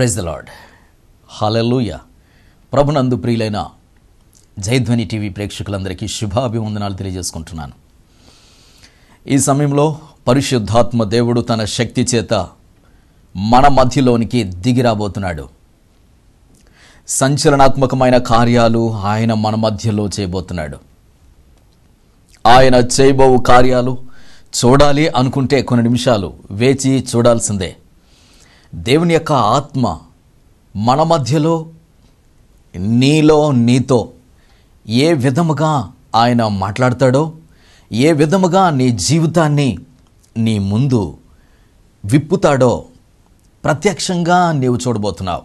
Praise the Lord. హల్లెలూయా. ప్రభునందు ప్రియులైన జయధ్వని TV ప్రేక్షకులందరికీ శుభాభివందనాలు తెలియజేసుకుంటున్నాను. ఈ సమయంలో పరిశుద్ధాత్మ దేవుడు తన శక్తి చేత మన మధ్యలోనికి దిగిరాబోతున్నాడు. సంచలనాత్మకమైన కార్యాలు ఆయన మన మధ్యలో చేయబోతున్నాడు. ఆయన చేయబోవు కార్యాలు చూడాలి అనుకుంటే కొన్ని నిమిషాలు వేచి చూడాల్సిందే. దేవుని యొక్క ఆత్మ మన మధ్యలో నీలో నీతో ఏ విధముగా ఆయన మాట్లాడతాడో, ఏ విధముగా నీ జీవితాన్ని నీ ముందు విప్పుతాడో ప్రత్యక్షంగా నీవు చూడబోతున్నావు.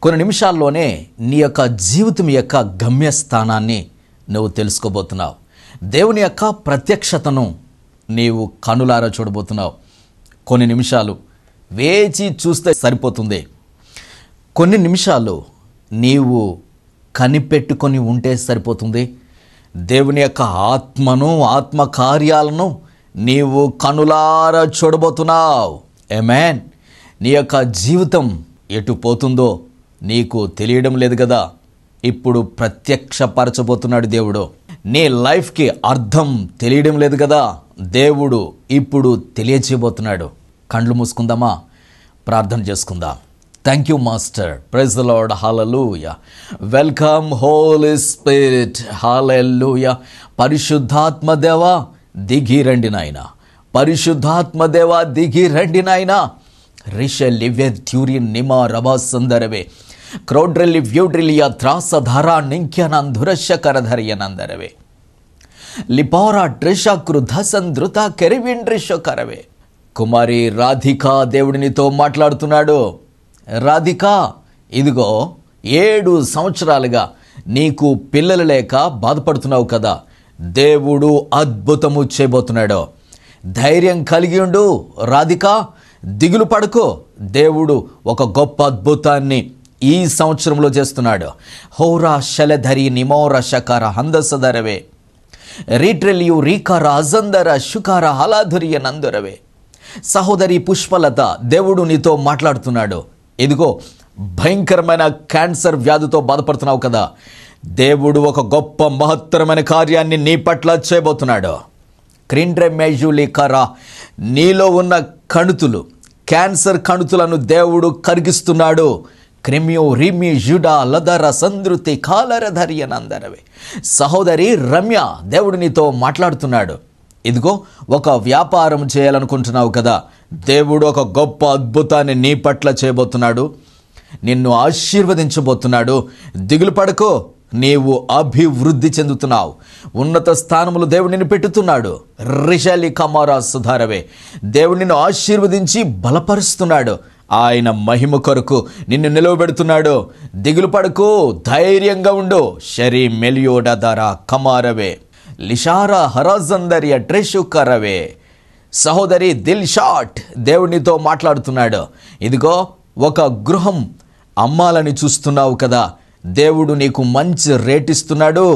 కొన్ని నిమిషాల్లోనే నీ యొక్క జీవితం యొక్క గమ్యస్థానాన్ని నువ్వు తెలుసుకోబోతున్నావు. దేవుని యొక్క ప్రత్యక్షతను నీవు కనులారా చూడబోతున్నావు. కొన్ని నిమిషాలు వేచి చూస్తే సరిపోతుంది. కొన్ని నిమిషాలు నీవు కనిపెట్టుకొని ఉంటే సరిపోతుంది. దేవుని యొక్క ఆత్మను, ఆత్మ కార్యాలను నీవు కనులారా చూడబోతున్నావు. ఆమేన్. నీ యొక్క జీవితం ఎటు పోతుందో నీకు తెలియడం లేదు కదా, ఇప్పుడు ప్రత్యక్షపరచబోతున్నాడు దేవుడు. నీ లైఫ్కి అర్థం తెలియడం లేదు కదా, దేవుడు ఇప్పుడు తెలియచేయబోతున్నాడు. కండ్లు మూసుకుందామా, ప్రార్థన చేసుకుందాం. Thank you master. Praise the Lord. Hallelujah. Welcome Holy Spirit. Hallelujah. పరిశుద్ధాత్మ దేవా దిగి రండి నాయన. పరిశుద్ధాత్మ దేవా దిగి రండి నాయన. రిష లివ్య థ్యూరియన్ నిమా రబా సందరవే క్రౌడ్రలి వ్యూడ్రిలియా త్రాసధార నింక్యనంధురశకరధర్యనందరవే లిపోరా డ్రిషకృధసంధృత కెరివిండ్రిషకరవే. కుమారి రాధికా, దేవుడు నీతో మాట్లాడుతున్నాడు. రాధికా, ఇదిగో 7 సంవత్సరాలుగా నీకు పిల్లలు లేక బాధపడుతున్నావు కదా, దేవుడు అద్భుతము చేయబోతున్నాడు. ధైర్యం కలిగి ఉండు రాధికా, దిగులు పడుకో. దేవుడు ఒక గొప్ప అద్భుతాన్ని ఈ సంవత్సరంలో చేస్తున్నాడు. హౌరా శలధరి నిమోర శకర హందసదరవే రీట్రెలియు రీకర అజందర శుకర హలాధురియ నందురవే. సహోదరి పుష్పలత, దేవుడు నీతో మాట్లాడుతున్నాడు. ఇదిగో భయంకరమైన క్యాన్సర్ వ్యాధితో బాధపడుతున్నావు కదా, దేవుడు ఒక గొప్ప మహత్తరమైన కార్యాన్ని నీ పట్ల చేయబోతున్నాడు. క్రిండ్రె మేజులికరా, నీలో ఉన్న కణుతులు, క్యాన్సర్ కణుతులను దేవుడు కరిగిస్తున్నాడు. క్రిమ్యో రిమి జుడా లదర సందృతి కాలరధర్యనందరవే. సహోదరి రమ్య, దేవుడు నీతో మాట్లాడుతున్నాడు. ఇదిగో ఒక వ్యాపారం చేయాలనుకుంటున్నావు కదా, దేవుడు ఒక గొప్ప అద్భుతాన్ని నీ పట్ల చేయబోతున్నాడు. నిన్ను ఆశీర్వదించబోతున్నాడు. దిగులు పడకో, నీవు అభివృద్ధి చెందుతున్నావు. ఉన్నత స్థానములు దేవుడు నిన్ను పెట్టుతున్నాడు. రిషలి కమారా సుధారవే, దేవుడు నిన్ను ఆశీర్వదించి బలపరుస్తున్నాడు. ఆయన మహిమ కొరకు నిన్ను నిలవబెడుతున్నాడు. దిగులు పడకు, ధైర్యంగా ఉండు. షరీ మెలియోడదారా కమారవే లిషారా హరాజందర్య ట్రెషుకరవే. సహోదరి దిల్ షాట్, దేవునితో మాట్లాడుతున్నాడు. ఇదిగో ఒక గృహం అమ్మాలని చూస్తున్నావు కదా, దేవుడు నీకు మంచి రేట్ ఇస్తున్నాడు.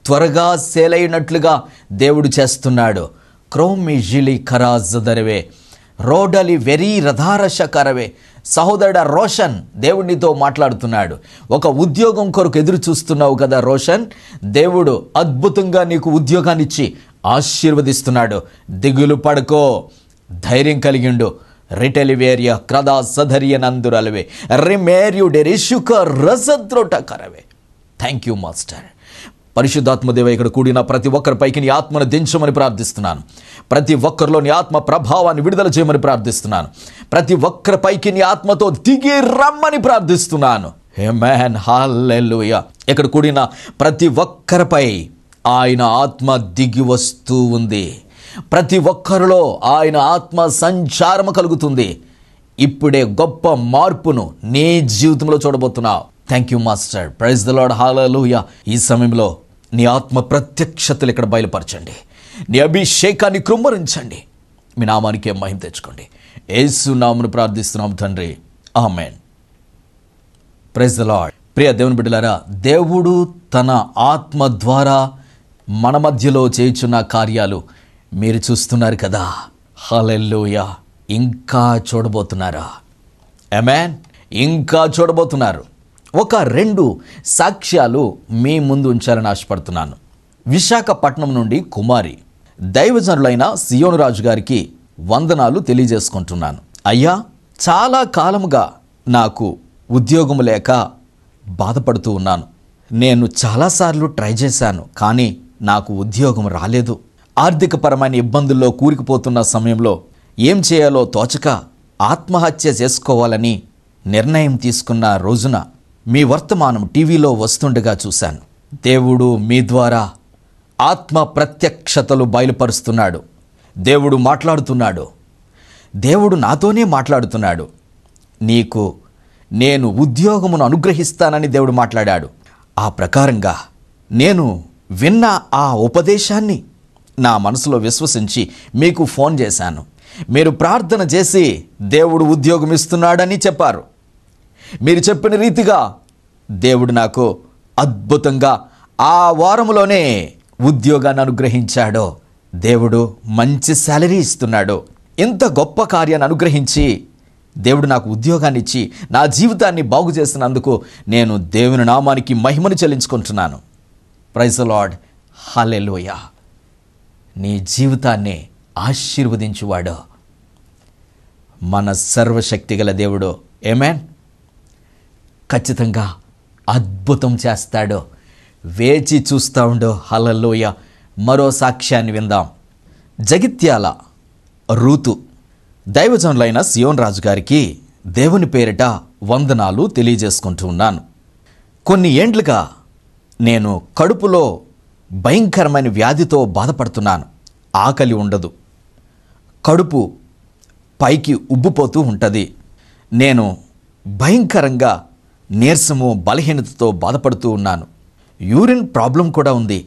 త్వరగా సేల్ అయినట్లుగా దేవుడు చేస్తున్నాడు. క్రోమిజిలి ఖరాజదరవే రోడలి వెరీ రథారశకరవే. సహోదరుడ రోషన్, దేవుడితో మాట్లాడుతున్నాడు. ఒక ఉద్యోగం కొరకు ఎదురు చూస్తున్నావు కదా రోషన్, దేవుడు అద్భుతంగా నీకు ఉద్యోగాన్ని ఇచ్చి ఆశీర్వదిస్తున్నాడు. దిగులు పడుకో, ధైర్యం కలిగిండు. రిటెలివేరియా క్రదా సధర్యనందురలవే రిమేర్యుడెరిషుక రసద్రోటకరవే. Thank you master. పరిశుద్ధాత్మదేవ, ఇక్కడ కూడిన ప్రతి ఒక్కరిపైకి నీ ఆత్మను దించమని ప్రార్థిస్తున్నాను. ప్రతి ఒక్కరిలో నీ ఆత్మ ప్రభావాన్ని విడుదల చేయమని ప్రార్థిస్తున్నాను. ప్రతి ఒక్కరిపైకి నీ ఆత్మతో దిగి రమ్మని ప్రార్థిస్తున్నాను. ఆమేన్. హల్లెలూయా. ఇక్కడ కూడిన ప్రతి ఒక్కరిపై ఆయన ఆత్మ దిగి వస్తూ ఉంది. ప్రతి ఒక్కరిలో ఆయన ఆత్మ సంచారము కలుగుతుంది. ఇప్పుడే గొప్ప మార్పును నీ జీవితంలో చూడబోతున్నావు. Thank you master. Praise the Lord. Hallelujah. ఈ సమయంలో నీ ఆత్మ ప్రత్యక్షతలు ఇక్కడ బయలుపరచండి. నీ అభిషేకాన్ని కృమ్మరించండి. మీ నామానికి మహిమ తెచ్చుకోండి. యేసు నామమున ప్రార్థిస్తున్నాం తండ్రి. ఆమేన్. Praise the Lord. ప్రియ దేవుని బిడ్డలారా, దేవుడు తన ఆత్మ ద్వారా మన మధ్యలో చేయుచున్న కార్యాలు మీరు చూస్తున్నారు కదా. హల్లెలూయా. ఇంకా చూడబోతున్నారా? ఆమేన్. ఇంకా చూడబోతున్నారు. ఒక 2 సాక్ష్యాలు మీ ముందు ఉంచాలని ఆశపడుతున్నాను. విశాఖపట్నం నుండి కుమారి, దైవజనులైన సియోను రాజు గారికి వందనాలు తెలియజేసుకుంటున్నాను. అయ్యా, చాలా కాలముగా నాకు ఉద్యోగం లేక బాధపడుతూ ఉన్నాను. నేను చాలాసార్లు ట్రై చేశాను, కానీ నాకు ఉద్యోగం రాలేదు. ఆర్థికపరమైన ఇబ్బందుల్లో కూరుకుపోతున్న సమయంలో ఏం చేయాలో తోచక ఆత్మహత్య చేసుకోవాలని నిర్ణయం తీసుకున్న రోజున మీ వర్తమానం టీవీలో వస్తుండగా చూశాను. దేవుడు మీ ద్వారా ఆత్మ ప్రత్యక్షతలు బయలుపరుస్తున్నాడు. దేవుడు మాట్లాడుతున్నాడు. దేవుడు నాతోనే మాట్లాడుతున్నాడు. నీకు నేను ఉద్యోగమును అనుగ్రహిస్తానని దేవుడు మాట్లాడాడు. ఆ ప్రకారంగా నేను విన్న ఆ ఉపదేశాన్ని నా మనసులో విశ్వసించి మీకు ఫోన్ చేశాను. మీరు ప్రార్థన చేసి దేవుడు ఉద్యోగం ఇస్తున్నాడని చెప్పారు. మీరు చెప్పిన రీతిగా దేవుడు నాకు అద్భుతంగా ఆ వారంలోనే ఉద్యోగాన్ని అనుగ్రహించాడు. దేవుడు మంచి శాలరీ ఇస్తున్నాడు. ఇంత గొప్ప కార్యాన్ని అనుగ్రహించి దేవుడు నాకు ఉద్యోగాన్ని ఇచ్చి నా జీవితాన్ని బాగు చేసినందుకు నేను దేవుని నామానికి మహిమను చెల్లించుకుంటున్నాను. Praise the Lord. హల్లెలూయా. నీ జీవితాన్ని ఆశీర్వదించువాడు మన సర్వశక్తిగల దేవుడు. ఆమేన్. ఖచ్చితంగా అద్భుతం చేస్తాడు. వేచి చూస్తూ ఉండు. హల్లెలూయా. మరో సాక్ష్యాన్ని విందాం. జగిత్యాల రూతు, దైవజనులైన సియోన్ రాజు గారికి దేవుని పేరిట వందనాలు తెలియజేసుకుంటూ ఉన్నాను. కొన్ని ఏండ్లుగా నేను కడుపులో భయంకరమైన వ్యాధితో బాధపడుతున్నాను. ఆకలి ఉండదు, కడుపు పైకి ఉబ్బిపోతూ ఉంటుంది. నేను భయంకరంగా నీరసము, బలహీనతతో బాధపడుతూ ఉన్నాను. యూరిన్ ప్రాబ్లం కూడా ఉంది.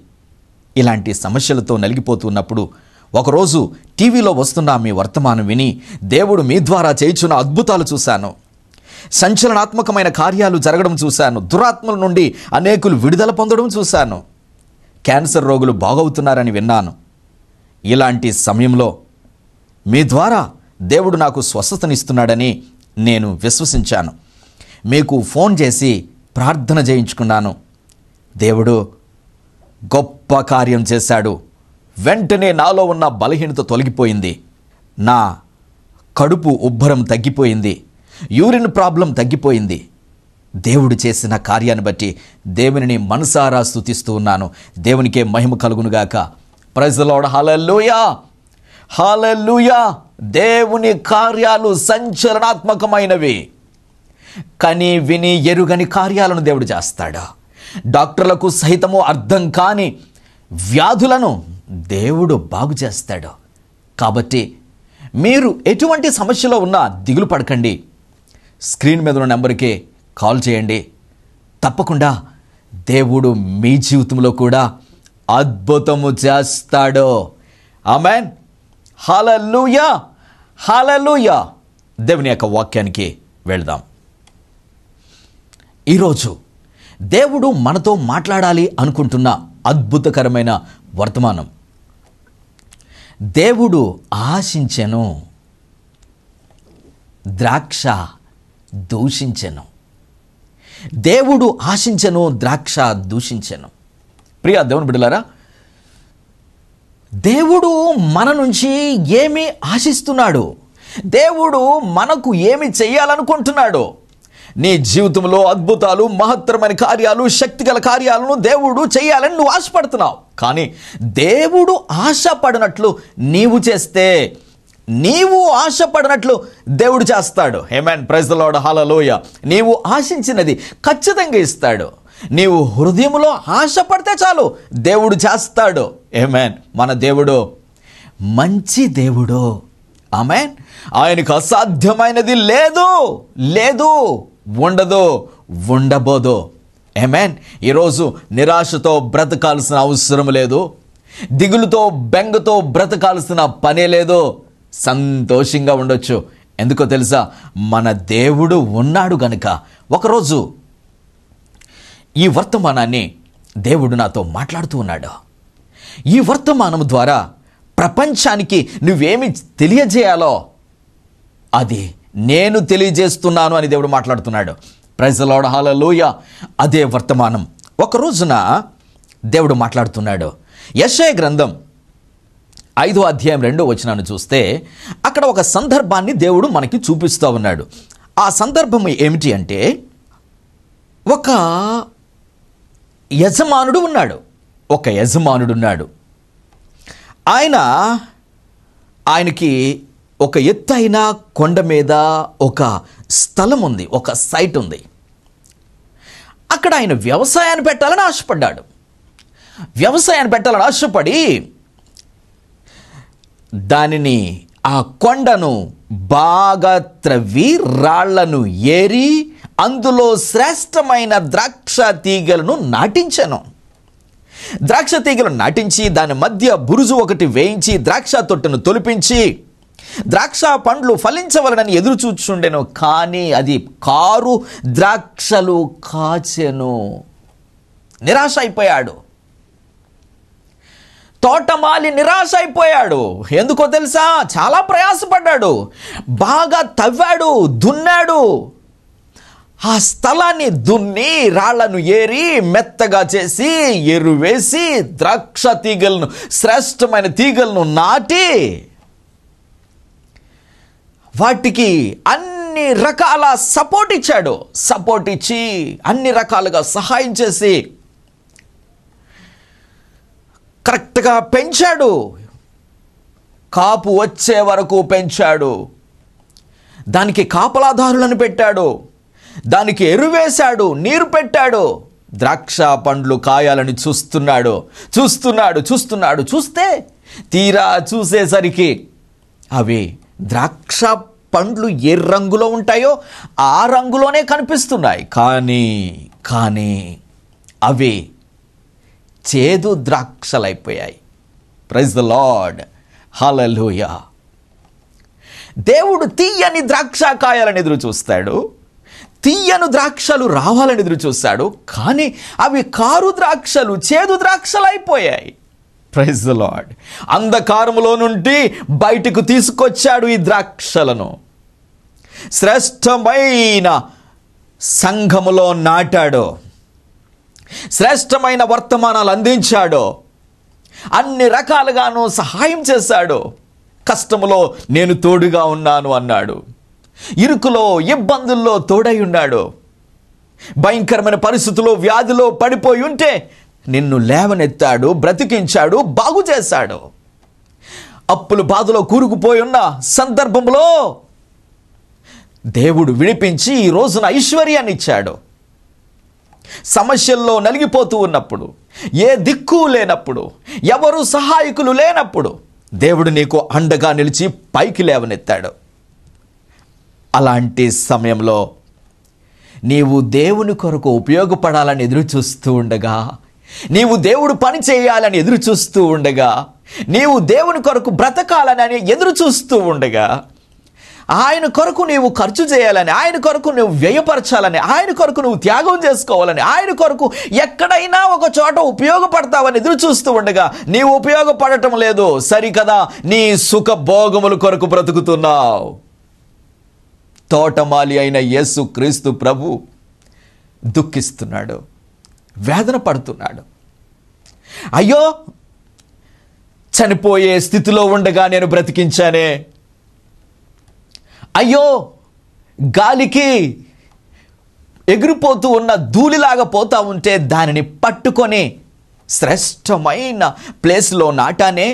ఇలాంటి సమస్యలతో నలిగిపోతున్నప్పుడు ఒకరోజు టీవీలో వస్తున్న మీ వర్తమానం విని దేవుడు మీ ద్వారా చేయుచున్న అద్భుతాలు చూశాను. సంచలనాత్మకమైన కార్యాలు జరగడం చూశాను. దురాత్మల నుండి అనేకులు విడుదల పొందడం చూశాను. క్యాన్సర్ రోగులు బాగవుతున్నారని విన్నాను. ఇలాంటి సమయంలో మీ ద్వారా దేవుడు నాకు స్వస్థతనిస్తున్నాడని నేను విశ్వసించాను. మీకు ఫోన్ చేసి ప్రార్థన చేయించుకున్నాను. దేవుడు గొప్ప కార్యం చేశాడు. వెంటనే నాలో ఉన్న బలహీనత తొలగిపోయింది. నా కడుపు ఉబ్బరం తగ్గిపోయింది. యూరిన్ ప్రాబ్లం తగ్గిపోయింది. దేవుడు చేసిన కార్యాన్ని బట్టి దేవునిని మనసారా స్తుతిస్తూ ఉన్నాను. దేవునికే మహిమ కలుగునుగాక. Praise the Lord. Hallelujah. Hallelujah. దేవుని కార్యాలు సంచలనాత్మకమైనవి. కని విని ఎరుగని కార్యాలను దేవుడు చేస్తాడు. డాక్టర్లకు సహితము అర్థం కాని వ్యాధులను దేవుడు బాగు చేస్తాడు. కాబట్టి మీరు ఎటువంటి సమస్యలో ఉన్నా దిగులు పడకండి. స్క్రీన్ మీద ఉన్న నెంబర్కి కాల్ చేయండి. తప్పకుండా దేవుడు మీ జీవితంలో కూడా అద్భుతము చేస్తాడు. ఆమేన్. హల్లెలూయా. హల్లెలూయా. దేవుని యొక్క వాక్యానికి వెళ్దాం. ఈరోజు దేవుడు మనతో మాట్లాడాలి అనుకుంటున్న అద్భుతకరమైన వర్తమానం. దేవుడు ఆశించెను, ద్రాక్ష దూషించెను. దేవుడు ఆశించెను, ద్రాక్ష దూషించెను. ప్రియా దేవుని బిడ్డలారా, దేవుడు మన నుంచి ఏమి ఆశిస్తున్నాడు? దేవుడు మనకు ఏమి చేయాలనుకుంటున్నాడు? నీ జీవితంలో అద్భుతాలు, మహత్తరమైన కార్యాలు, శక్తిగల కార్యాలను దేవుడు చేయాలని నువ్వు ఆశపడుతున్నావు. కానీ దేవుడు ఆశపడినట్లు నీవు చేస్తే, నీవు ఆశపడినట్లు దేవుడు చేస్తాడు. Amen. Praise the Lord. Hallelujah. నీవు ఆశించినది ఖచ్చితంగా ఇస్తాడు. నీవు హృదయంలో ఆశపడితే చాలు, దేవుడు చేస్తాడు. ఆమేన్. మన దేవుడు మంచి దేవుడు. ఆమేన్. ఆయనకు అసాధ్యమైనది లేదు, లేదు, ఉండదు, ఉండబోదు. ఆమేన్. ఈరోజు నిరాశతో బ్రతకాల్సిన అవసరం లేదు. దిగులుతో, బెంగతో బ్రతకాల్సిన పనే లేదు. సంతోషంగా ఉండొచ్చు. ఎందుకో తెలుసా? మన దేవుడు ఉన్నాడు గనుక. ఒకరోజు ఈ వర్తమానాన్ని దేవుడు నాతో మాట్లాడుతూ ఉన్నాడు. ఈ వర్తమానం ద్వారా ప్రపంచానికి నువ్వేమి తెలియజేయాలో అది నేను తెలియజేస్తున్నాను అని దేవుడు మాట్లాడుతున్నాడు. ప్రైజ్ ది లార్డ్, హల్లెలూయా. అదే వర్తమానం. ఒక రోజున దేవుడు మాట్లాడుతున్నాడు. యెషయా గ్రంథం 5వ అధ్యాయం 2వ వచనాన్ని చూస్తే అక్కడ ఒక సందర్భాన్ని దేవుడు మనకి చూపిస్తూ ఉన్నాడు. ఆ సందర్భం ఏమిటి అంటే, ఒక యజమానుడు ఉన్నాడు. ఆయనకి ఒక ఎత్తైన కొండ మీద ఒక స్థలం ఉంది, ఒక సైట్ ఉంది. అక్కడ ఆయన వ్యవసాయాన్ని పెట్టాలని ఆశపడి దానిని, ఆ కొండను బాగా త్రవ్వి రాళ్లను ఏరి అందులో శ్రేష్టమైన ద్రాక్ష తీగలను నాటించి దాని మధ్య బురుజు ఒకటి వేయించి ద్రాక్ష తొట్టును తొలిపించి ద్రాక్ష పండ్లు ఫలించవలనని ఎదురు చూచుండెను. కానీ అది కారు ద్రాక్షలు కాచెను. నిరాశ అయిపోయాడు. తోటమాలి నిరాశ అయిపోయాడు. ఎందుకో తెలుసా? చాలా ప్రయాసపడ్డాడు, బాగా తవ్వాడు, దున్నాడు. ఆ స్థలాన్ని దున్ని రాళ్లను ఏరి మెత్తగా చేసి ఎరువేసి ద్రాక్ష తీగలను, శ్రేష్టమైన తీగలను నాటి వాటికి అన్ని రకాల సపోర్ట్ ఇచ్చి అన్ని రకాలుగా సహాయం చేసి కరెక్ట్గా పెంచాడు. కాపు వచ్చే వరకు పెంచాడు. దానికి కాపలాదారులను పెట్టాడు, దానికి ఎరువేశాడు, నీరు పెట్టాడు. ద్రాక్ష పండ్లు కాయాలని చూస్తే తీరా చూసేసరికి అవి ద్రాక్ష పండ్లు ఏ రంగులో ఉంటాయో ఆ రంగులోనే కనిపిస్తున్నాయి. కానీ అవి చేదు ద్రాక్షలైపోయాయి. ప్రైజ్ ది లార్డ్, హల్లెలూయా. దేవుడు తీయని ద్రాక్ష కాయాలని ఎదురు చూస్తాడు, తీయని ద్రాక్షలు రావాలని ఎదురు చూస్తాడు. కానీ అవి కారు ద్రాక్షలు, చేదు ద్రాక్షలు అయిపోయాయి. Praise the lord. అంధకారములో నుండి బయటకు తీసుకొచ్చాడు ఈ ద్రాక్షలను. శ్రేష్టమైన సంఘములో నాటాడు, శ్రేష్టమైన వర్తమానాలు అందించాడు, అన్ని రకాలుగాను సహాయం చేశాడు. కష్టములో నేను తోడుగా ఉన్నాను అన్నాడు, ఇరుకులో ఇబ్బందుల్లో తోడై ఉన్నాడు. భయంకరమైన పరిస్థితుల్లో వ్యాధిలో పడిపోయి ఉంటే నిన్ను లేవనెత్తాడు, బ్రతికించాడు, బాగు చేశాడు. అప్పుల బాధలో కూరుకుపోయి ఉన్న సందర్భంలో దేవుడు విడిపించి ఈ రోజున ఐశ్వర్యాన్ని ఇచ్చాడు. సమస్యల్లో నలిగిపోతూ ఉన్నప్పుడు, ఏ దిక్కు లేనప్పుడు, ఎవరు సహాయకులు లేనప్పుడు దేవుడు నీకు అండగా నిలిచి పైకి లేవనెత్తాడు. అలాంటి సమయంలో నీవు దేవుని కొరకు ఉపయోగపడాలని ఎదురు చూస్తూ ఉండగా, నీవు దేవుడు పని చేయాలని ఎదురు చూస్తూ ఉండగా, నీవు దేవుని కొరకు బ్రతకాలని ఎదురు చూస్తూ ఉండగా, ఆయన కొరకు నీవు ఖర్చు చేయాలని, ఆయన కొరకు నువ్వు వ్యయపరచాలని, ఆయన కొరకు నువ్వు త్యాగం చేసుకోవాలని, ఆయన కొరకు ఎక్కడైనా ఒక చోట ఉపయోగపడతావని ఎదురు చూస్తూ ఉండగా నీవు ఉపయోగపడటం లేదు. సరికదా, నీ సుఖ భోగముల కొరకు బ్రతుకుతున్నావు. తోటమాలి అయిన యేసు క్రీస్తు ప్రభు దుఃఖిస్తున్నాడు, వేదన పడుతున్నాడు. అయ్యో, చనిపోయే స్థితిలో ఉండగా నేను బ్రతికించానే, అయ్యో గాలికి ఎగిరిపోతూ ఉన్న ధూళిలాగా పోతా ఉంటే దానిని పట్టుకొని శ్రేష్టమైన ప్లేస్లో నాటానే,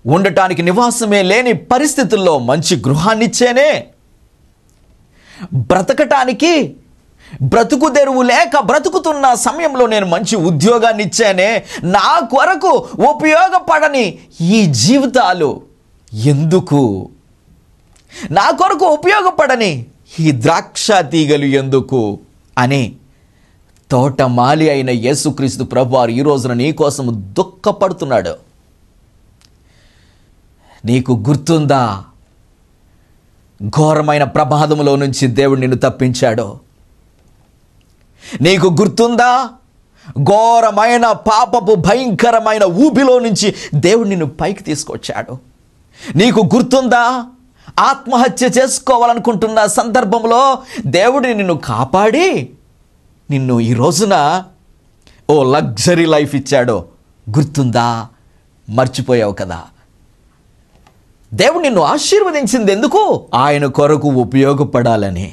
ఉండటానికి నివాసమే లేని పరిస్థితుల్లో మంచి గృహాన్ని ఇచ్చానే, బ్రతకటానికి బ్రతుకు తెరువు లేక బ్రతుకుతున్న సమయంలో నేను మంచి ఉద్యోగాన్ని ఇచ్చానే, నా కొరకు ఉపయోగపడని ఈ జీవితాలు ఎందుకు, నా కొరకు ఉపయోగపడని ఈ ద్రాక్ష తీగలు ఎందుకు అని తోటమాలి అయిన యేసుక్రీస్తు ప్రభువారు ఈ రోజున నీ కోసం దుఃఖపడుతున్నాడు. నీకు గుర్తుందా, ఘోరమైన ప్రమాదములో నుంచి దేవుడు నిన్ను తప్పించాడు? నీకు గుర్తుందా, ఘోరమైన పాపపు భయంకరమైన ఊబిలో నుంచి దేవుడు నిన్ను పైకి తీసుకొచ్చాడు? నీకు గుర్తుందా, ఆత్మహత్య చేసుకోవాలనుకుంటున్న సందర్భంలో దేవుడు నిన్ను కాపాడి నిన్ను ఈ రోజున ఓ లగ్జరీ లైఫ్ ఇచ్చాడో గుర్తుందా? మర్చిపోయావు కదా. దేవుడు నిన్ను ఆశీర్వదించింది ఎందుకు? ఆయన కొరకు ఉపయోగపడాలని.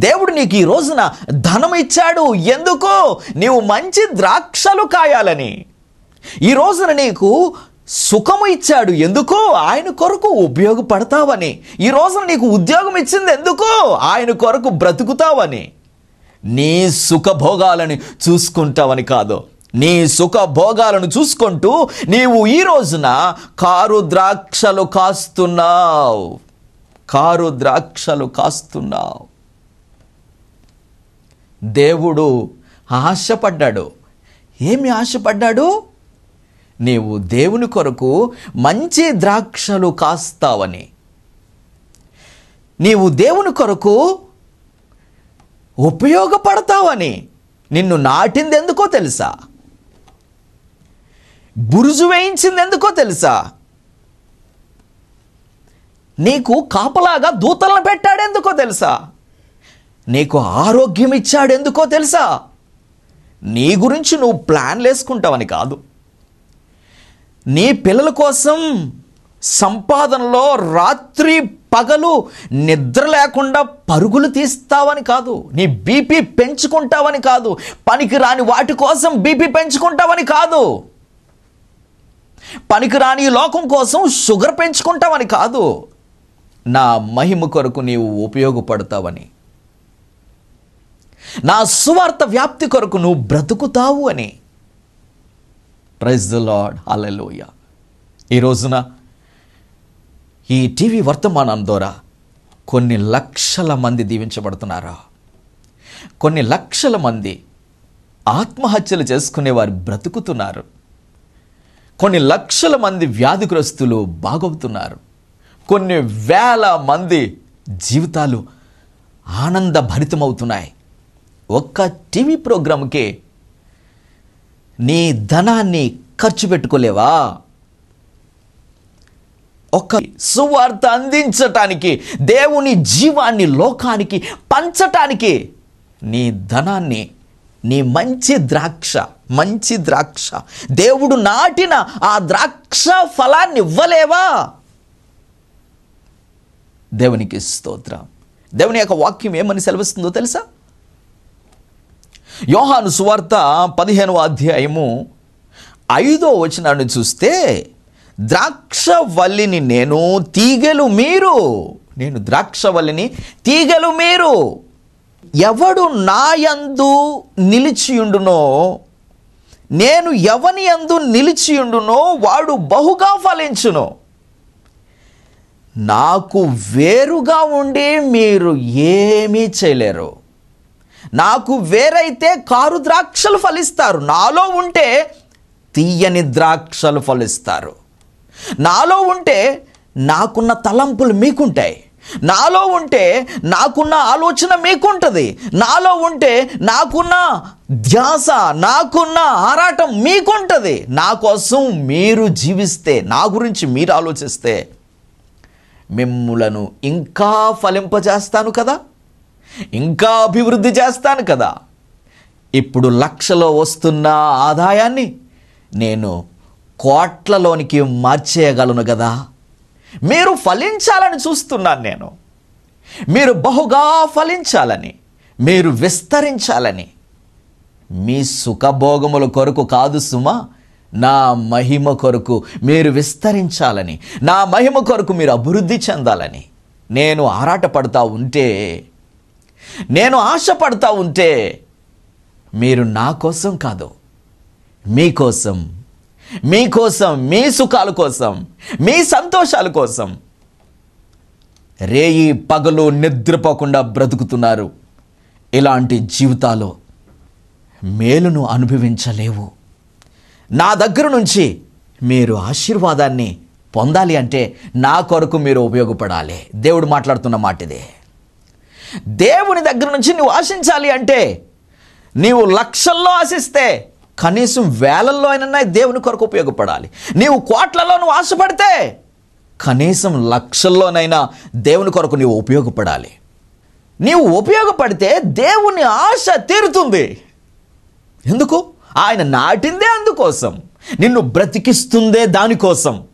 దేవుడు నీకు ఈ రోజున ధనం ఇచ్చాడు ఎందుకు? నీవు మంచి ద్రాక్షలు కాయాలని. ఈ రోజున నీకు సుఖము ఇచ్చాడు ఎందుకు? ఆయన కొరకు ఉపయోగపడతావని. ఈ రోజున నీకు ఉద్యోగం ఇచ్చింది ఎందుకు? ఆయన కొరకు బ్రతుకుతావని. నీ సుఖభోగాలని చూసుకుంటావని కాదు. నీ సుఖభోగాలను చూసుకుంటూ నీవు ఈ రోజున కారు ద్రాక్షలు కాస్తున్నావు. కారు ద్రాక్షలు కాస్తున్నావు. దేవుడు ఆశపడ్డాడు. ఏమి ఆశపడ్డాడు? నీవు దేవుని కొరకు మంచి ద్రాక్షలు కాస్తావని. నీవు దేవుని కొరకు ఉపయోగపడతావని. నిన్ను నాటింది ఎందుకో తెలుసా? బురుజు వేయించింది ఎందుకో తెలుసా? నీకు కాపలాగా దూతలను పెట్టాడు ఎందుకో తెలుసా? నీకు ఆరోగ్యం ఇచ్చాడు ఎందుకో తెలుసా? నీ గురించి నువ్వు ప్లాన్లు వేసుకుంటావని కాదు. నీ పిల్లల కోసం సంపాదనలో రాత్రి పగలు నిద్ర లేకుండా పరుగులు తీస్తావని కాదు. నీ బీపీ పెంచుకుంటావని కాదు. పనికిరాని వాటి కోసం బీపీ పెంచుకుంటావని కాదు. పనికిరాని లోకం కోసం షుగర్ పెంచుకుంటావని కాదు. నా మహిమ కొరకు నీవు ఉపయోగపడతావని. నా సువార్త వ్యాప్తి కొరకు నువ్వు బ్రతుకుతావు అని. Praise the Lord. హల్లెలూయా. ఈ రోజున ఈ టీవీ వర్తమానం ద్వారా కొన్ని లక్షల మంది దీవించబడుతున్నారు. కొన్ని లక్షల మంది ఆత్మహత్యలు చేసుకునే వారు బ్రతుకుతున్నారు. కొన్ని లక్షల మంది వ్యాధిగ్రస్తులు బాగవుతున్నారు. కొన్ని వేల మంది జీవితాలు ఆనందభరితమవుతున్నాయి. ఒక్క టీవీ ప్రోగ్రాంకే నీ ధనాన్ని ఖర్చు పెట్టుకోలేవా? ఒక సువార్త అందించటానికి, దేవుని జీవాన్ని లోకానికి పంచటానికి నీ ధనాన్ని, నీ మంచి ద్రాక్ష దేవుడు నాటిన ఆ ద్రాక్ష ఫలాన్ని ఇవ్వలేవా? దేవునికి స్తోత్రం. దేవుని యొక్క వాక్యం ఏమని సెలవిస్తుందో తెలుసా? యోహాను సువార్త 15వ అధ్యాయము 5వ వచనాన్ని చూస్తే, ద్రాక్షవల్లిని నేను, తీగెలు మీరు. నేను ద్రాక్షవల్లిని, తీగెలు మీరు. ఎవడు నా యందు నిలిచియుండునో, నేను ఎవని యందు నిలిచియుండునో వాడు బహుగా ఫలించును. నాకు వేరుగా ఉండి మీరు ఏమీ చేయలేరు. నాకు వేరైతే కారు ద్రాక్షలు ఫలిస్తారు. నాలో ఉంటే తీయని ద్రాక్షలు ఫలిస్తారు. నాలో ఉంటే నాకున్న తలంపులు మీకుంటాయి. నాలో ఉంటే నాకున్న ఆలోచన మీకుంటుంది. నాలో ఉంటే నాకున్న ధ్యాస, నాకున్న ఆరాటం మీకుంటుంది. నా కోసం మీరు జీవిస్తే, నా గురించి మీరు ఆలోచిస్తే మిమ్ములను ఇంకా ఫలింపజేస్తాను కదా, ఇంకా అభివృద్ధి చేస్తాను కదా. ఇప్పుడు లక్షలో వస్తున్న ఆదాయాన్ని నేను కోట్లలోనికి మార్చేయగలను కదా. మీరు ఫలించాలని చూస్తున్నాను నేను. మీరు బహుగా ఫలించాలని, మీరు విస్తరించాలని. మీ సుఖభోగముల కొరకు కాదు సుమా, నా మహిమ కొరకు మీరు విస్తరించాలని, నా మహిమ కొరకు మీరు అభివృద్ధి చెందాలని నేను ఆరాటపడతా ఉంటే, నేను ఆశపడతా ఉంటే, మీరు నా కోసం కాదు, మీకోసం, మీకోసం, మీ సుఖాల కోసం, మీ సంతోషాల కోసం రేయి పగలు నిద్రపోకుండా బ్రతుకుతున్నారు. ఇలాంటి జీవితాలు మేలును అనుభవించలేవు. నా దగ్గర నుంచి మీరు ఆశీర్వాదాన్ని పొందాలి అంటే నా కొరకు మీరు ఉపయోగపడాలి. దేవుడు మాట్లాడుతున్న మాట ఇదే. దేవుని దగ్గర నుంచి నువ్వు ఆశించాలి అంటే, నీవు లక్షల్లో ఆశిస్తే కనీసం వేలల్లో అయినా దేవుని కొరకు ఉపయోగపడాలి. నీవు కోట్లలో నువ్వు ఆశపడితే కనీసం లక్షల్లోనైనా దేవుని కొరకు నీవు ఉపయోగపడాలి. నీవు ఉపయోగపడితే దేవుని ఆశ తీరుతుంది. ఎందుకు? ఆయన నాటిందే అందుకోసం, నిన్ను బ్రతికిస్తుందే దానికోసం,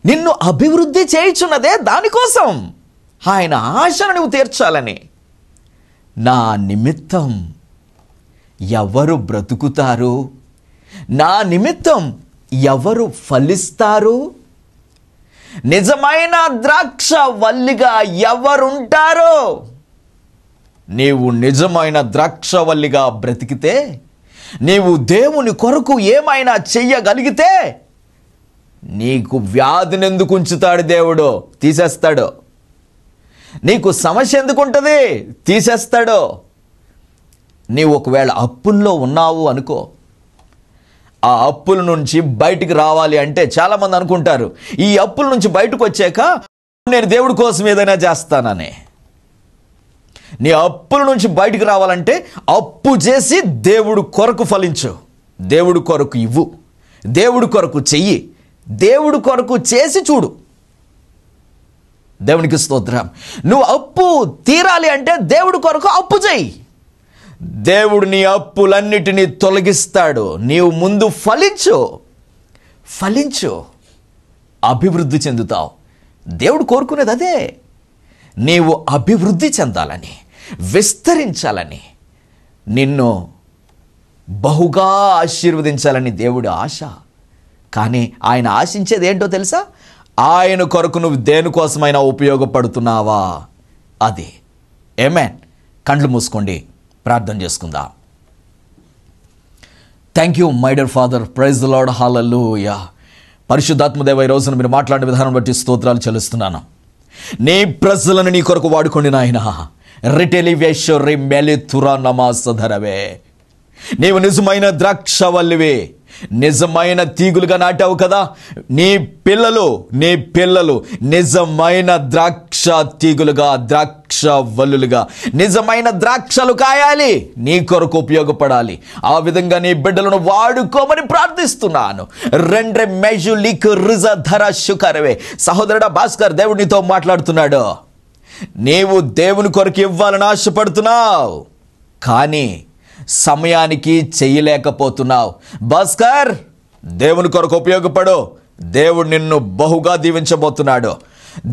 నిన్ను అభివృద్ధి చేయుచున్నదే దానికోసం. ఆయన ఆశను నువ్వు తీర్చాలని. నా నిమిత్తం ఎవరు బ్రతుకుతారు? నా నిమిత్తం ఎవరు ఫలిస్తారు? నిజమైన ద్రాక్ష వల్లిగా ఎవరుంటారో? నీవు నిజమైన ద్రాక్షవల్లిగా బ్రతికితే, నీవు దేవుని కొరకు ఏమైనా చెయ్యగలిగితే, నీకు వ్యాధిని ఎందుకు ఉంచుతాడు దేవుడు? తీసేస్తాడు. నీకు సమస్య ఎందుకు ఉంటుంది? తీసేస్తాడు. నీవు ఒకవేళ అప్పుల్లో ఉన్నావు అనుకో, ఆ అప్పుల నుంచి బయటికి రావాలి అంటే చాలామంది అనుకుంటారు, ఈ అప్పుల నుంచి బయటకు వచ్చాక నేను దేవుడి కోసం ఏదైనా చేస్తానని. నీ అప్పుల నుంచి బయటికి రావాలంటే అప్పు చేసి దేవుడు కొరకు ఫలించు, దేవుడు కొరకు ఇవ్వు, దేవుడి కొరకు చెయ్యి, దేవుడి కొరకు చేసి చూడు. దేవునికి స్తోత్రం. నువ్వు అప్పు తీరాలి అంటే దేవుడి కొరకు అప్పు చేయి. దేవుడు నీ అప్పులన్నిటినీ తొలగిస్తాడు. నీవు ముందు ఫలించు, అభివృద్ధి చెందుతావు. దేవుడు కోరుకునేది అదే. నీవు అభివృద్ధి చెందాలని, విస్తరించాలని, నిన్ను బహుగా ఆశీర్వదించాలని దేవుడి ఆశ. కానీ ఆయన ఆశించేది ఏంటో తెలుసా? ఆయన కొరకు నువ్వు దేనికోసమైనా ఉపయోగపడుతున్నావా? అది. ఆమేన్. కళ్ళు మూసుకోండి, ప్రార్థన చేసుకుందాం. Thank you my dear father. Praise the Lord. Hallelujah. పరిశుద్ధాత్మదేవ, ఈ రోజున మీరు మాట్లాడిన విధానం బట్టి స్తోత్రాలు చెల్లిస్తున్నాను. నీ ప్రజలను నీ కొరకు వాడుకోండి నాయన. రిటెలివేశ్వరి మెలితురా నమాసధరవే. నీవు నిజమైన ద్రాక్షవల్లివే, నిజమైన తీగులుగా నాటావు కదా. నీ పిల్లలు నిజమైన ద్రాక్ష తీగులుగా, ద్రాక్ష వల్లులుగా, నిజమైన ద్రాక్షలు కాయాలి, నీ కొరకు ఉపయోగపడాలి. ఆ విధంగా నీ బిడ్డలను వాడుకోమని ప్రార్థిస్తున్నాను. రెండ్రె మెజు లిక్ రిజ ధర శుకరవే. సహోదరుడా భాస్కర్, దేవుడు నీతో మాట్లాడుతున్నాడు. నీవు దేవుని కొరకు ఇవ్వాలని ఆశపడుతున్నావు, కానీ సమయానికి చేయలేకపోతున్నావు. భాస్కర్, దేవుని కొరకు ఉపయోగపడు. దేవుడు నిన్ను బహుగా దీవించబోతున్నాడు.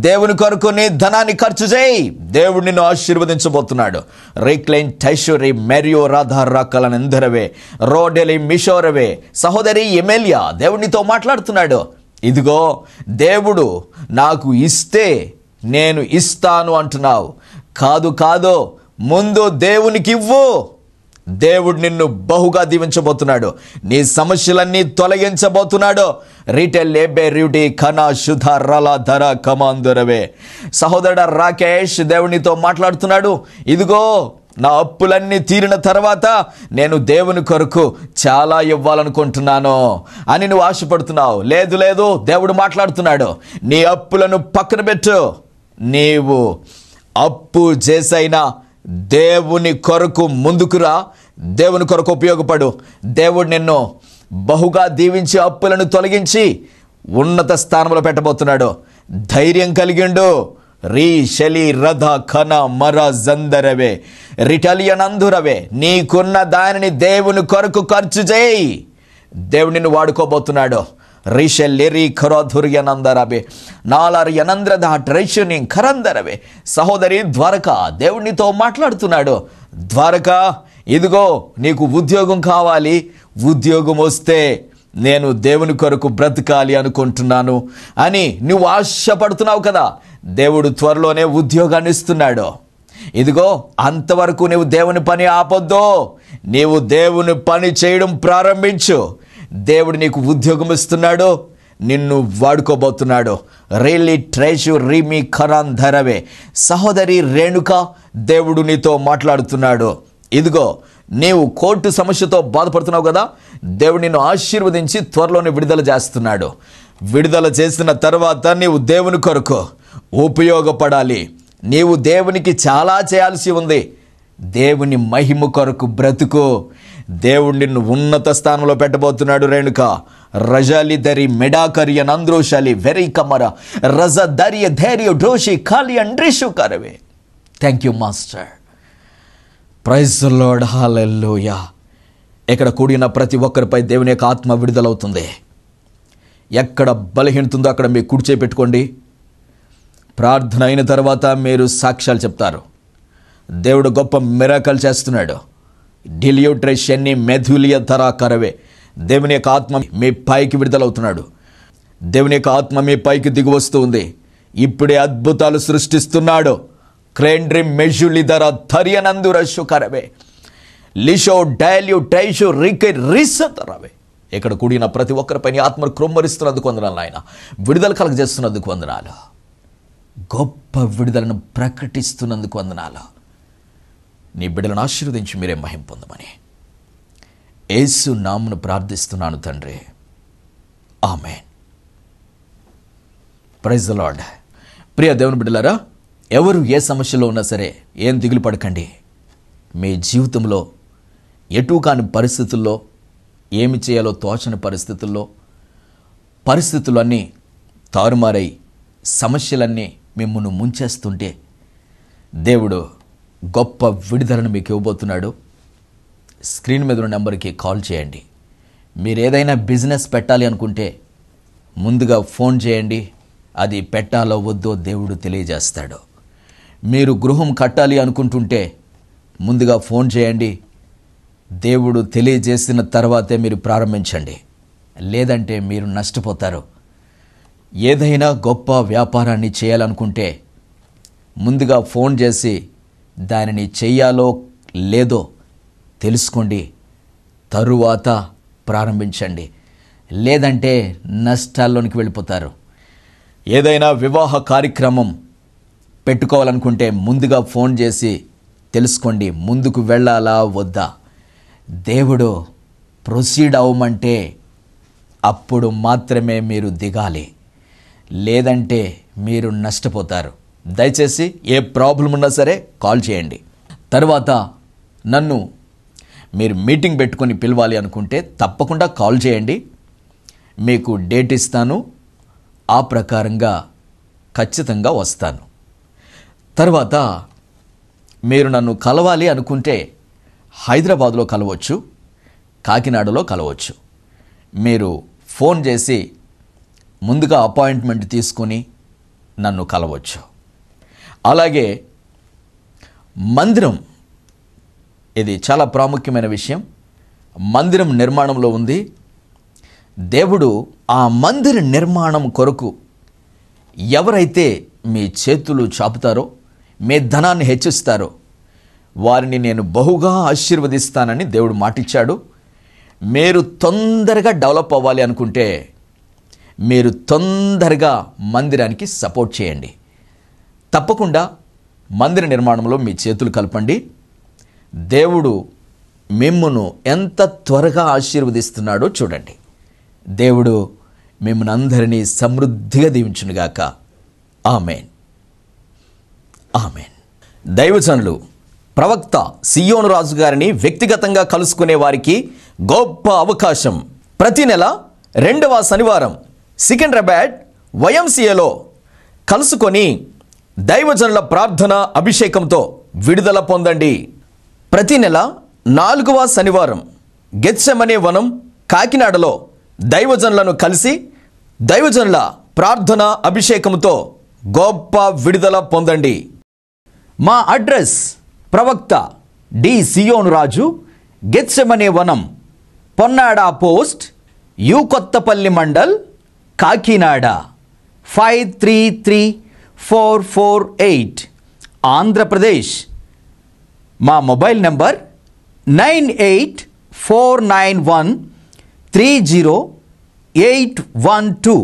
దేవుని కొరకు నీ ధనాన్ని ఖర్చు చేయి, దేవుడు నిన్ను ఆశీర్వదించబోతున్నాడు. రీక్లైన్ టైషోరి మెరియో రాధా రాకలనందరవే రోడెలి మిషోరవే. సహోదరి ఎమెలియా, దేవునితో మాట్లాడుతున్నాడు. ఇదిగో, దేవుడు నాకు ఇస్తే నేను ఇస్తాను అంటున్నావు. కాదు, ముందు దేవునికి ఇవ్వు. దేవుడు నిన్ను బహుగా దీవించబోతున్నాడు. నీ సమస్యలన్నీ తొలగించబోతున్నాడు. రీటెల్ లేబే ర్యూటీ ఖనా శుధ రలా ధర కమాందురవే. సహోదరుడు రాకేష్, దేవునితో మాట్లాడుతున్నాడు. ఇదిగో, నా అప్పులన్నీ తీరిన తర్వాత నేను దేవుని కొరకు చాలా ఇవ్వాలనుకుంటున్నాను అని నువ్వు ఆశపడుతున్నావు. లేదు, దేవుడు మాట్లాడుతున్నాడు. నీ అప్పులను పక్కన పెట్టు. నీవు అప్పు చేసైనా దేవుని కొరకు ముందుకురా, దేవుని కొరకు ఉపయోగపడు. దేవుడు నిన్ను బహుగా దీవించి అప్పులను తొలగించి ఉన్నత స్థానంలో పెట్టబోతున్నాడు. ధైర్యం కలిగిండు. రీ శలి రథ ఖన మర జందరవే రిటలియన్ అందురవే. నీకున్న దానిని దేవుని కొరకు ఖర్చు చేయి. దేవుడు నిన్ను వాడుకోబోతున్నాడు. రీషెల్లి ఖరోధుర్యనందరవే నాలర్ యనంద్రద ట్రైషుని ఖరందరవే. సహోదరి ద్వారక, దేవునితో మాట్లాడుతున్నాడు. ద్వారక, ఇదిగో నీకు ఉద్యోగం కావాలి. ఉద్యోగం వస్తే నేను దేవుని కొరకు బ్రతకాలి అనుకుంటున్నాను అని నువ్వు ఆశపడుతున్నావు కదా. దేవుడు త్వరలోనే ఉద్యోగాన్ని ఇస్తున్నాడు. ఇదిగో, అంతవరకు నీవు దేవుని పని ఆపొద్దు. నీవు దేవుని పని చేయడం ప్రారంభించు. దేవుడు నీకు ఉద్యోగం ఇస్తున్నాడు, నిన్ను వాడుకోబోతున్నాడు. రియల్లీ ట్రెజు రిమి ఖరాన్ ధరవే. సహోదరి రేణుక, దేవుడు నీతో మాట్లాడుతున్నాడు. ఇదిగో, నీవు కోర్టు సమస్యతో బాధపడుతున్నావు కదా. దేవుడు నిన్ను ఆశీర్వదించి త్వరలోనే విడుదల చేస్తున్నాడు. విడుదల చేసిన తర్వాత నీవు దేవుని కొరకు ఉపయోగపడాలి. నీవు దేవునికి చాలా చేయాల్సి ఉంది. దేవుని మహిమ కొరకు బ్రతుకు. దేవుడు నిన్ను ఉన్నత స్థానంలో పెట్టబోతున్నాడు. రేణుక, రజాలి దరి మెడాకరియ నంద్రోషాలి వెరీ కమర రజ దర్య ధైర్య డ్రోషి ఖాళీ అండ్రిషు కరవే. Thank you master. Praise the Lord. Hallelujah. ఇక్కడ కూడిన ప్రతి ఒక్కరిపై దేవుని యొక్క ఆత్మ విడుదలవుతుంది. ఎక్కడ బలహీనత ఉందో అక్కడ మీరు కుడి చేయి పెట్టుకోండి. ప్రార్థన అయిన తర్వాత మీరు సాక్ష్యాలు చెప్తారు. దేవుడు గొప్ప మిరాకల్ చేస్తున్నాడు. డిలియోట్రేషన్ని మెథులియ తరా కరవే. దేవుని యొక్క ఆత్మ మీ పైకి విడుదలవుతున్నాడు. దేవుని యొక్క ఆత్మ మీ పైకి దిగి వస్తూ ఉంది. ఇప్పుడే అద్భుతాలు సృష్టిస్తున్నాడు. క్రేండ్రి మెజులి ధర ధర్యనందురషు కరవే లిషో డైల్యూ టైషు రికె రిస తరవే. ఇక్కడ కూడిన ప్రతి ఒక్కరిపైన ఆత్మను క్రొమ్మరిస్తున్నందుకు వందనాలు. ఆయన విడుదల కలగజేస్తున్నందుకు వందనాలు. గొప్ప విడుదలను ప్రకటిస్తున్నందుకు వందనాలు. నీ బిడ్డలను ఆశీర్వదించి మీరే మహిమ పొందమని యేసు నామమున ప్రార్థిస్తున్నాను తండ్రి. ఆమేన్. Praise the Lord. ప్రియ దేవుని బిడ్డలారా, ఎవరు ఏ సమస్యలో ఉన్నా సరే ఏం దిగులు పడకండి. మీ జీవితంలో ఎటు కాని పరిస్థితుల్లో, ఏమి చేయాలో తోచని పరిస్థితులన్నీ తారుమారై సమస్యలన్నీ మిమ్మల్ని ముంచేస్తుంటే దేవుడు గొప్ప విడుదలను మీకు ఇవ్వబోతున్నాడు. స్క్రీన్ మీద ఉన్న నెంబర్కి కాల్ చేయండి. మీరు ఏదైనా బిజినెస్ పెట్టాలి అనుకుంటే ముందుగా ఫోన్ చేయండి. అది పెట్టాలో వద్దో దేవుడు తెలియజేస్తాడు. మీరు గృహం కట్టాలి అనుకుంటుంటే ముందుగా ఫోన్ చేయండి. దేవుడు తెలియజేసిన తర్వాతే మీరు ప్రారంభించండి. లేదంటే మీరు నష్టపోతారు. ఏదైనా గొప్ప వ్యాపారాన్ని చేయాలనుకుంటే ముందుగా ఫోన్ చేసి దానిని చెయ్యాలో లేదో తెలుసుకోండి. తరువాత ప్రారంభించండి. లేదంటే నష్టాల్లోనికి వెళ్ళిపోతారు. ఏదైనా వివాహ కార్యక్రమం పెట్టుకోవాలనుకుంటే ముందుగా ఫోన్ చేసి తెలుసుకోండి, ముందుకు వెళ్ళాలా వద్దా. దేవుడు ప్రొసీడ్ అవ్వమంటే అప్పుడు మాత్రమే మీరు దిగాలి. లేదంటే మీరు నష్టపోతారు. దయచేసి ఏ ప్రాబ్లం ఉన్నా సరే కాల్ చేయండి. తర్వాత నన్ను మీరు మీటింగ్ పెట్టుకొని పిలవాలి అనుకుంటే తప్పకుండా కాల్ చేయండి. మీకు డేట్ ఇస్తాను. ఆ ప్రకారంగా ఖచ్చితంగా వస్తాను. తర్వాత మీరు నన్ను కలవాలి అనుకుంటే హైదరాబాద్లో కలవచ్చు, కాకినాడలో కలవచ్చు. మీరు ఫోన్ చేసి ముందుగా అపాయింట్మెంట్ తీసుకొని నన్ను కలవచ్చు. అలాగే మందిరం, ఇది చాలా ప్రాముఖ్యమైన విషయం. మందిరం నిర్మాణంలో ఉంది. దేవుడు ఆ మందిర నిర్మాణం కొరకు ఎవరైతే మీ చేతులు చాపుతారో, మీ ధనాన్ని హెచ్చిస్తారో వారిని నేను బహుగా ఆశీర్వదిస్తానని దేవుడు మాటిచ్చాడు. మీరు తొందరగా డెవలప్ అవ్వాలి అనుకుంటే మీరు తొందరగా మందిరానికి సపోర్ట్ చేయండి. తప్పకుండా మందిర నిర్మాణంలో మీ చేతులు కలపండి. దేవుడు మిమ్మును ఎంత త్వరగా ఆశీర్వదిస్తున్నాడో చూడండి. దేవుడు మిమ్మల్ని అందరినీ సమృద్ధిగా దీవించునుగాక. ఆమేన్, ఆమేన్. దైవజనులు ప్రవక్త సియోను రాజు గారిని వ్యక్తిగతంగా కలుసుకునే వారికి గొప్ప అవకాశం. ప్రతి నెల 2వ శనివారం సికింద్రాబాద్ YMCAలో కలుసుకొని దైవజనుల ప్రార్థన అభిషేకంతో విడుదల పొందండి. ప్రతి నెల 4వ శనివారం గెత్సెమనే వనం కాకినాడలో దైవజనులను కలిసి దైవజనుల ప్రార్థన అభిషేకంతో గొప్ప విడుదల పొందండి. మా అడ్రస్ ప్రవక్త డి సియోను రాజు, గెత్సెమనే వనం, పొన్నాడ పోస్ట్, యు కొత్తపల్లి మండల్, కాకినాడ 533448 ఆంధ్రప్రదేశ్. మా మొబైల్ నంబర్ 9849130812.